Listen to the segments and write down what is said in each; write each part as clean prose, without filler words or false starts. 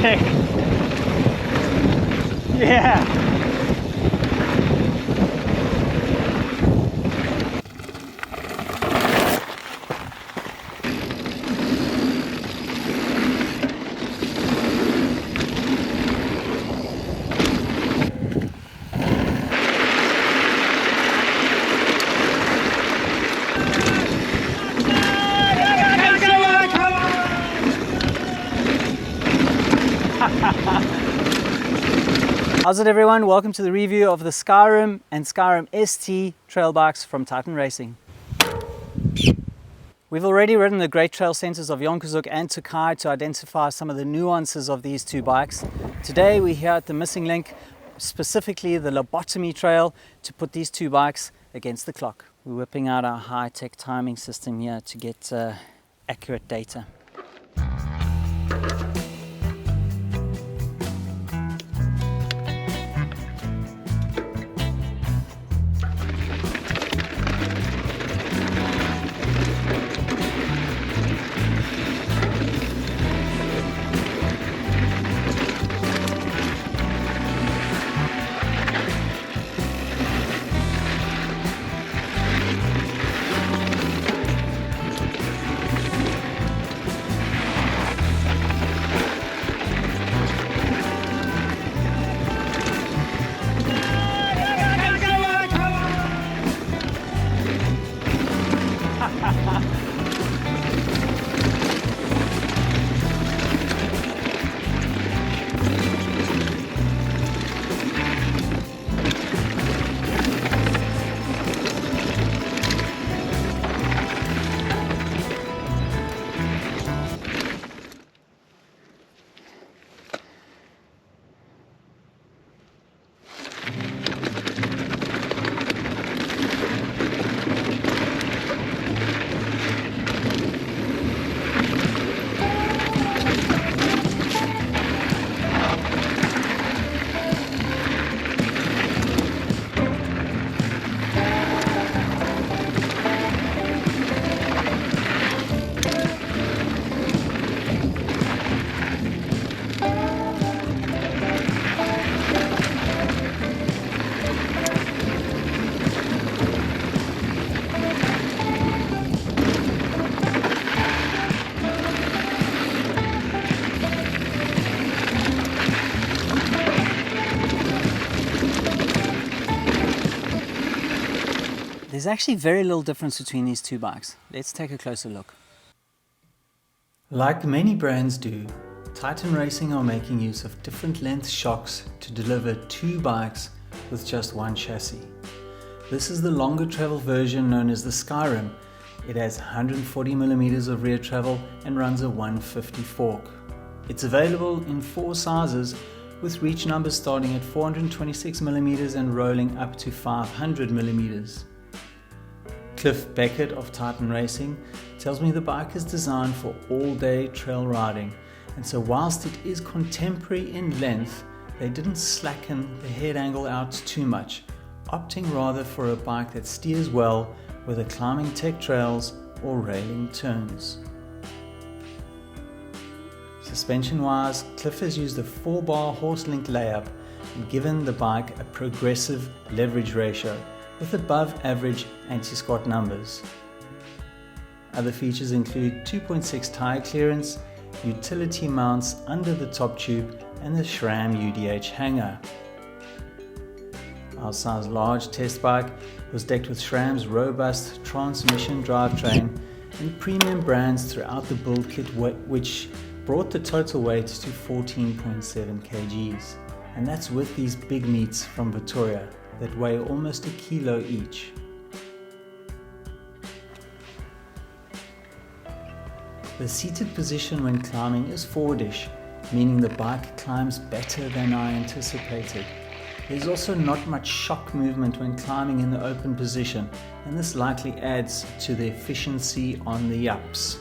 sick. Yeah. How's it everyone? Welcome to the review of the Skyrim and Skyrim ST trail bikes from Titan Racing. We've already ridden the great trail centers of Jonkershoek and Tokai to identify some of the nuances of these two bikes. Today we're here at the missing link, specifically the lobotomy trail, to put these two bikes against the clock. We're whipping out our high-tech timing system here to get accurate data. There's actually very little difference between these two bikes. Let's take a closer look. Like many brands do, Titan Racing are making use of different length shocks to deliver two bikes with just one chassis. This is the longer travel version known as the Skyrim. It has 140mm of rear travel and runs a 150 fork. It's available in 4 sizes, with reach numbers starting at 426mm and rolling up to 500mm. Cliff Beckett of Titan Racing tells me the bike is designed for all-day trail riding, and so whilst it is contemporary in length, they didn't slacken the head angle out too much, opting rather for a bike that steers well whether climbing tech trails or railing turns. Suspension-wise, Cliff has used a 4-bar horse-link layup and given the bike a progressive leverage ratio with above average anti-squat numbers. Other features include 2.6 tire clearance, utility mounts under the top tube and the SRAM UDH hanger. Our size large test bike was decked with SRAM's robust transmission drivetrain and premium brands throughout the build kit, which brought the total weight to 14.7 kgs. And that's with these big meats from Victoria that weigh almost a kilo each. The seated position when climbing is forwardish, meaning the bike climbs better than I anticipated. There's also not much shock movement when climbing in the open position, and this likely adds to the efficiency on the ups.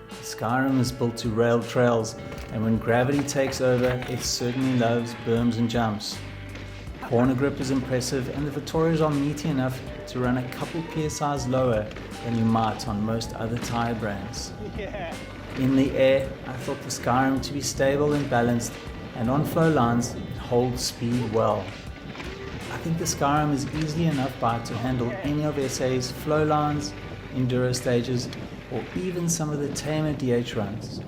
The Skyrim is built to rail trails, and when gravity takes over, it certainly loves berms and jumps. Corner grip is impressive, and the Victorias are meaty enough to run a couple PSIs lower than you might on most other tyre brands. Yeah. In the air, I thought the Skyrim to be stable and balanced, and on flow lines, it holds speed well. I think the Skyrim is easily enough bike to handle any of SA's flow lines, enduro stages, or even some of the tamer DH runs.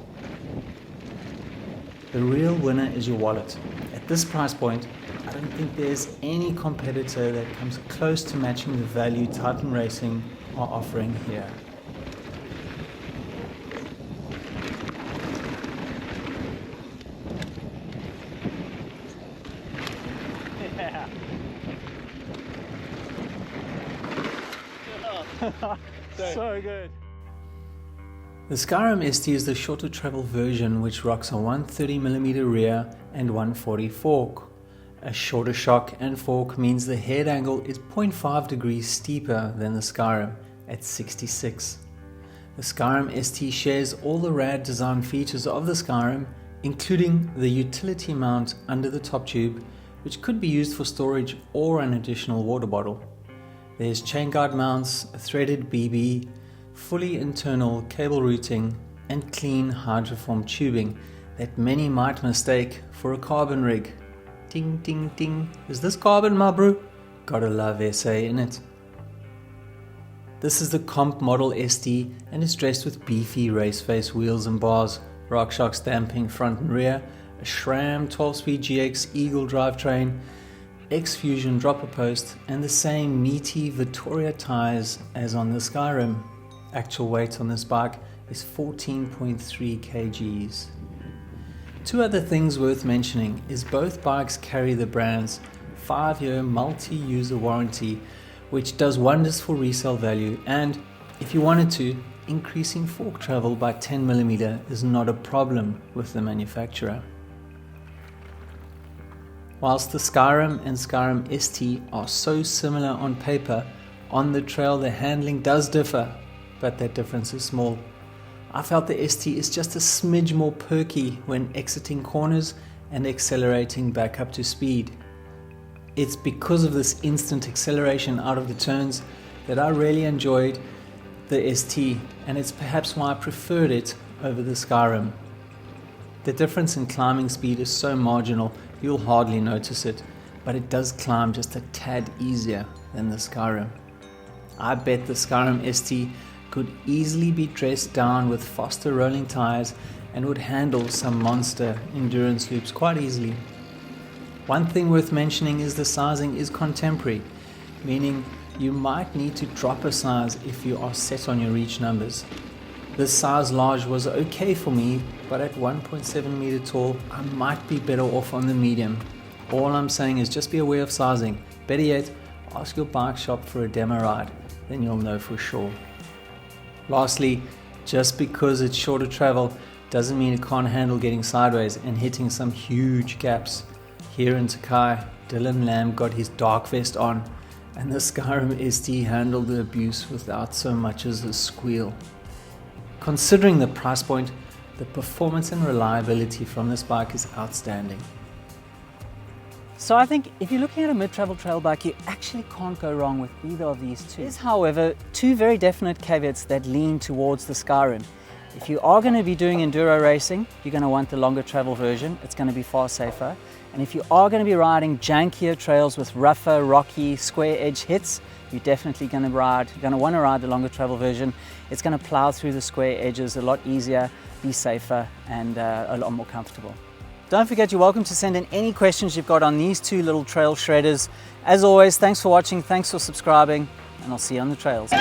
The real winner is your wallet. At this price point, I don't think there's any competitor that comes close to matching the value Titan Racing are offering here. So good. The Skyrim ST is the shorter travel version which rocks a 130mm rear and 140 fork. A shorter shock and fork means the head angle is 0.5 degrees steeper than the Skyrim at 66. The Skyrim ST shares all the rad design features of the Skyrim, including the utility mount under the top tube, which could be used for storage or an additional water bottle. There's chain guard mounts, a threaded BB, fully internal cable routing, and clean hydroform tubing that many might mistake for a carbon rig. Ding ding ding, is this carbon, my bro? Gotta love SA in it. This is the comp model ST and is dressed with beefy race face wheels and bars, RockShox stamping front and rear, a SRAM 12-speed GX Eagle drivetrain, X-Fusion dropper post, and the same meaty Vittoria tires as on the Skyrim. Actual weight on this bike is 14.3 kgs. Two other things worth mentioning is both bikes carry the brand's 5-year multi-user warranty, which does wonders for resale value, and if you wanted to, increasing fork travel by 10mm is not a problem with the manufacturer. Whilst the Skyrim and Skyrim ST are so similar on paper, on the trail the handling does differ, but that difference is small. I felt the ST is just a smidge more perky when exiting corners and accelerating back up to speed. It's because of this instant acceleration out of the turns that I really enjoyed the ST, and it's perhaps why I preferred it over the Skyrim. The difference in climbing speed is so marginal you'll hardly notice it, but it does climb just a tad easier than the Skyrim. I bet the Skyrim ST could easily be dressed down with faster rolling tires and would handle some monster endurance loops quite easily. One thing worth mentioning is the sizing is contemporary, meaning you might need to drop a size if you are set on your reach numbers. This size large was okay for me, but at 1.7 meter tall, I might be better off on the medium. All I'm saying is just be aware of sizing. Better yet, ask your bike shop for a demo ride, then you'll know for sure. Lastly, just because it's shorter travel doesn't mean it can't handle getting sideways and hitting some huge gaps. Here in Takai, Dylan Lamb got his dark vest on, and the Skyrim ST handled the abuse without so much as a squeal. Considering the price point, the performance and reliability from this bike is outstanding. So I think if you're looking at a mid-travel trail bike, you actually can't go wrong with either of these two. There's, however, two very definite caveats that lean towards the Skyrim. If you are going to be doing enduro racing, you're going to want the longer travel version. It's going to be far safer. And if you are going to be riding jankier trails with rougher, rocky, square edge hits, you're definitely going to want to ride the longer travel version. It's going to plow through the square edges a lot easier, be safer, and a lot more comfortable. Don't forget, you're welcome to send in any questions you've got on these two little trail shredders. As always, thanks for watching, thanks for subscribing, and I'll see you on the trails.